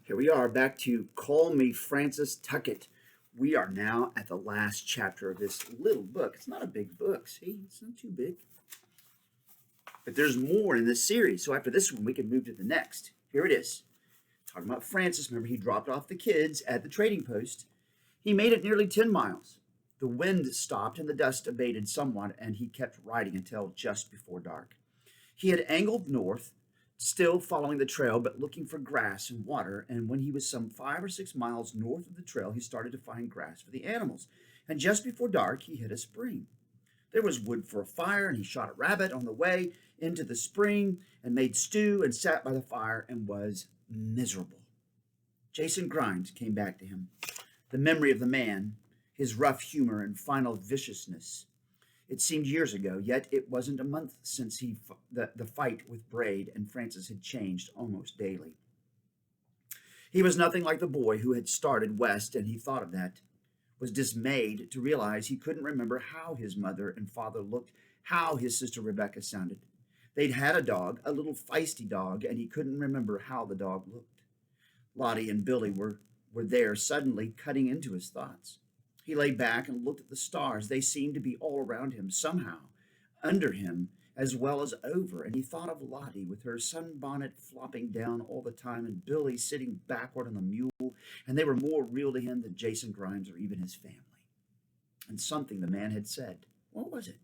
Here we are back to Call Me Francis Tucket. We are now at the last chapter of this little book. It's not a big book, see? It's not too big. But there's more in this series. So after this one, we can move to the next. Here it is. Talking about Francis. Remember, he dropped off the kids at the trading post. He made it nearly 10 miles. The wind stopped and the dust abated somewhat, and he kept riding until just before dark. He had angled north, still following the trail, but looking for grass and water, and when he was some 5 or 6 miles north of the trail, he started to find grass for the animals. And just before dark, he hit a spring. There was wood for a fire, and he shot a rabbit on the way into the spring and made stew and sat by the fire and was miserable. Jason Grimes came back to him. The memory of the man, his rough humor and final viciousness. It seemed years ago, yet it wasn't a month since the fight with Braid, and Francis had changed almost daily. He was nothing like the boy who had started west, and he thought of that, was dismayed to realize he couldn't remember how his mother and father looked, how his sister Rebecca sounded. They'd had a dog, a little feisty dog, and he couldn't remember how the dog looked. Lottie and Billy were there suddenly cutting into his thoughts. He lay back and looked at the stars. They seemed to be all around him, somehow, under him as well as over, and he thought of Lottie with her sunbonnet flopping down all the time and Billy sitting backward on the mule, and they were more real to him than Jason Grimes or even his family. And something the man had said. What was it?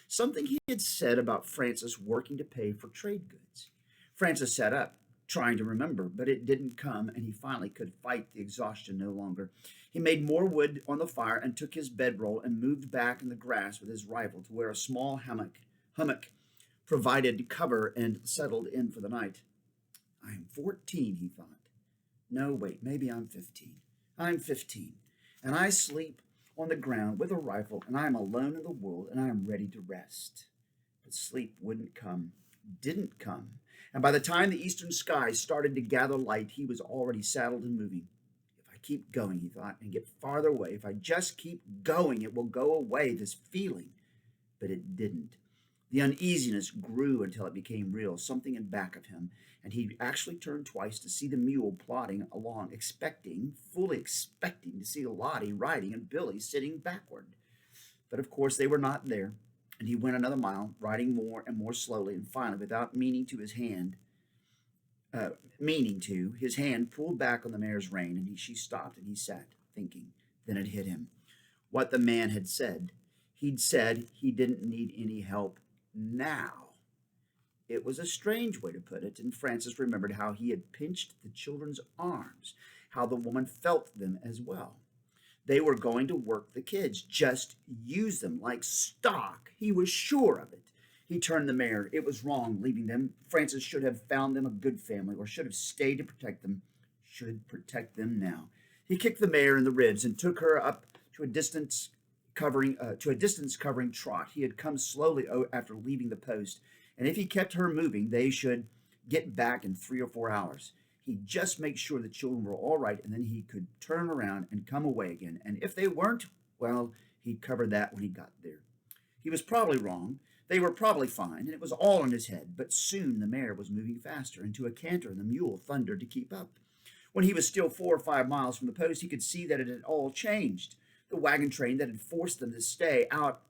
Something he had said about Francis working to pay for trade goods. Francis sat up, trying to remember, but it didn't come, and he finally could fight the exhaustion no longer. He made more wood on the fire and took his bedroll and moved back in the grass with his rifle to where a small hummock provided cover and settled in for the night. I am 14, he thought. No, wait, maybe I'm 15. I'm 15, and I sleep on the ground with a rifle, and I am alone in the world, and I am ready to rest. But sleep wouldn't come, didn't come, and by the time the eastern sky started to gather light, he was already saddled and moving. If I keep going, he thought, and get farther away, if I just keep going, it will go away, this feeling. But it didn't. The uneasiness grew until it became real, something in back of him, and he actually turned twice to see the mule plodding along, fully expecting to see Lottie riding and Billy sitting backward. But of course they were not there, and he went another mile, riding more and more slowly, and finally, without his hand pulled back on the mare's rein, and she stopped, and he sat, thinking. Then it hit him. What the man had said. He'd said he didn't need any help now. It was a strange way to put it, and Francis remembered how he had pinched the children's arms, how the woman felt them as well. They were going to work the kids, just use them like stock. He was sure of it. He turned the mare. It was wrong leaving them. Francis should have found them a good family, or should have stayed to protect them. Should protect them now. He kicked the mare in the ribs and took her up to a distance covering trot. He had come slowly after leaving the post, and if he kept her moving, they should get back in 3 or 4 hours. He'd just make sure the children were all right, and then he could turn around and come away again. And if they weren't, well, he'd cover that when he got there. He was probably wrong. They were probably fine, and it was all in his head. But soon the mare was moving faster into a canter, and the mule thundered to keep up. When he was still 4 or 5 miles from the post, he could see that it had all changed. The wagon train that had forced them to stay out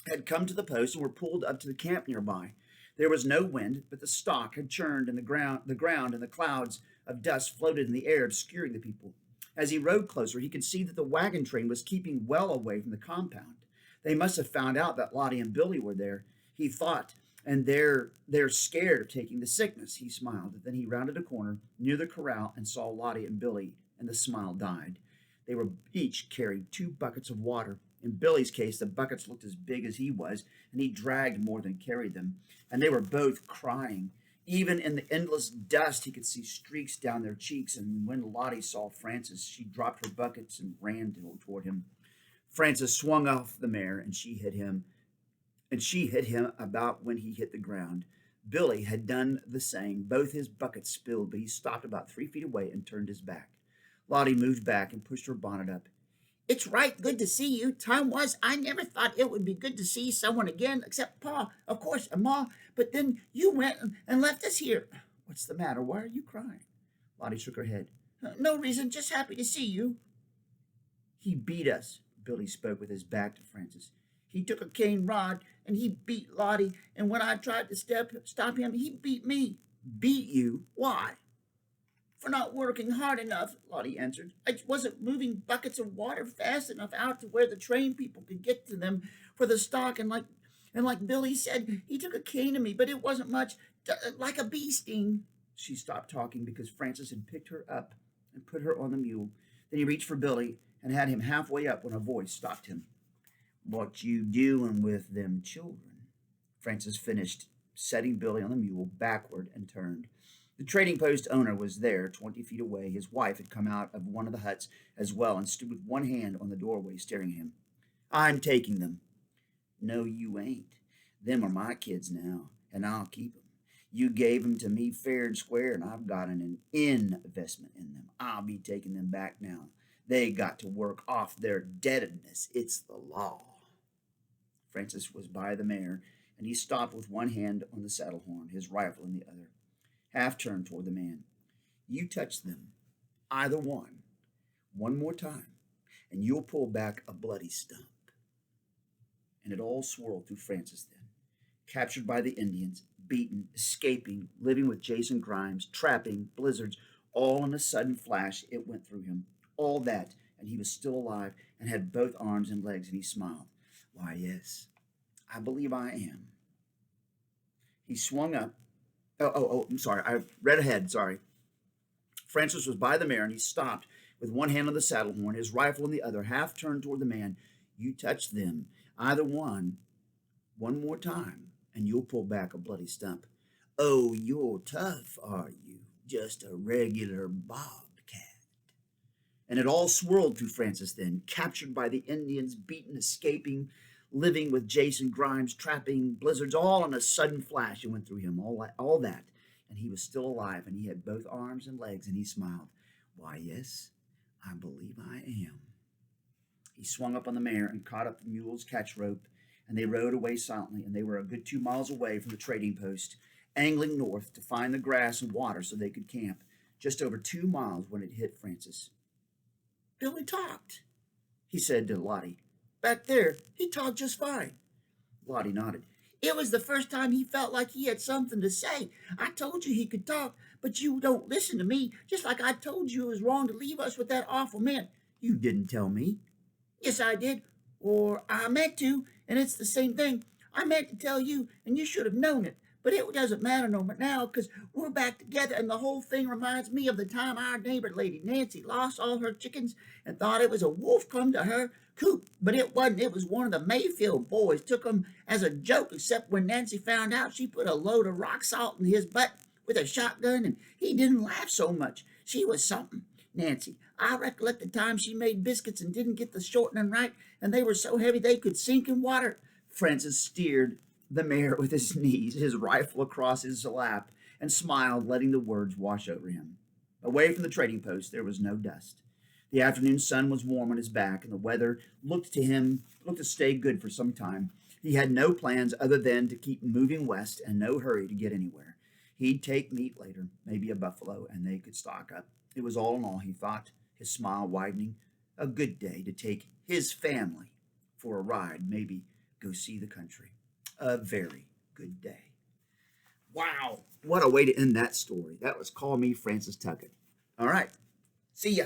had come to the post and were pulled up to the camp nearby. There was no wind, but the stock had churned, and the ground and the clouds of dust floated in the air, obscuring the people. As he rode closer, he could see that the wagon train was keeping well away from the compound. They must have found out that Lottie and Billy were there, he thought, and they're scared of taking the sickness. He smiled. Then he rounded a corner near the corral and saw Lottie and Billy, and the smile died. They were each carrying 2 buckets of water. In Billy's case, the buckets looked as big as he was, and he dragged more than carried them. And they were both crying. Even in the endless dust, he could see streaks down their cheeks. And when Lottie saw Francis, she dropped her buckets and ran toward him. Francis swung off the mare, and she hit him about when he hit the ground. Billy had done the same. Both his buckets spilled, but he stopped about 3 feet away and turned his back. Lottie moved back and pushed her bonnet up. It's right good to see you. Time was, I never thought it would be good to see someone again, except Pa, of course, and Ma, but then you went and left us here. What's the matter? Why are you crying? Lottie shook her head. No reason, just happy to see you. He beat us, Billy spoke with his back to Francis. He took a cane rod and he beat Lottie, and when I tried to stop him, he beat me. Beat you? Why? For not working hard enough, Lottie answered. I wasn't moving buckets of water fast enough out to where the train people could get to them for the stock, and like Billy said, he took a cane to me, but it wasn't much, like a bee sting. She stopped talking because Francis had picked her up and put her on the mule. Then he reached for Billy and had him halfway up when a voice stopped him. What you doing with them children? Francis finished, setting Billy on the mule backward and turned. The trading post owner was there, 20 feet away. His wife had come out of one of the huts as well and stood with one hand on the doorway staring at him. I'm taking them. No, you ain't. Them are my kids now, and I'll keep them. You gave them to me fair and square, and I've got an investment in them. I'll be taking them back now. They got to work off their indebtedness. It's the law. Francis was by the mare, and he stopped with one hand on the saddle horn, his rifle in the other. Half turned toward the man. You touch them, either one more time, and you'll pull back a bloody stump. And it all swirled through Francis then. Captured by the Indians, beaten, escaping, living with Jason Grimes, trapping, blizzards, all in a sudden flash, it went through him. All that, and he was still alive and had both arms and legs, and he smiled. Why, yes, I believe I am. He swung up. I'm sorry. I read ahead. Sorry. Francis was by the mare, and he stopped with one hand on the saddle horn, his rifle in the other, half turned toward the man. You touch them, either one more time, and you'll pull back a bloody stump. Oh, you're tough, are you? Just a regular bobcat. And it all swirled through Francis then, captured by the Indians, beaten, escaping, living with Jason Grimes, trapping, blizzards, all in a sudden flash. It went through him, all that. And he was still alive, and he had both arms and legs, and he smiled. Why, yes, I believe I am. He swung up on the mare and caught up the mule's catch rope, and they rode away silently, and they were a good 2 miles away from the trading post, angling north to find the grass and water so they could camp. Just over 2 miles when it hit Francis. Billy talked, he said to Lottie. Back there, he talked just fine. Lottie nodded. It was the first time he felt like he had something to say. I told you he could talk, but you don't listen to me, just like I told you it was wrong to leave us with that awful man. You didn't tell me. Yes, I did. Or I meant to, and it's the same thing. I meant to tell you, and you should have known it. But it doesn't matter no more now, because we're back together, and the whole thing reminds me of the time our neighbor, Lady Nancy, lost all her chickens and thought it was a wolf come to her coop. But it wasn't. It was one of the Mayfield boys. Took them as a joke, except when Nancy found out, she put a load of rock salt in his butt with a shotgun, and he didn't laugh so much. She was something, Nancy. I recollect the time she made biscuits and didn't get the shortening right, and they were so heavy they could sink in water. Francis steered the mare with his knees, his rifle across his lap, and smiled, letting the words wash over him. Away from the trading post, there was no dust. The afternoon sun was warm on his back, and the weather looked to stay good for some time. He had no plans other than to keep moving west and no hurry to get anywhere. He'd take meat later, maybe a buffalo, and they could stock up. It was all in all, he thought, his smile widening, a good day to take his family for a ride, maybe go see the country. A very good day. Wow, what a way to end that story. That was Call Me Francis Tucket. All right, see ya.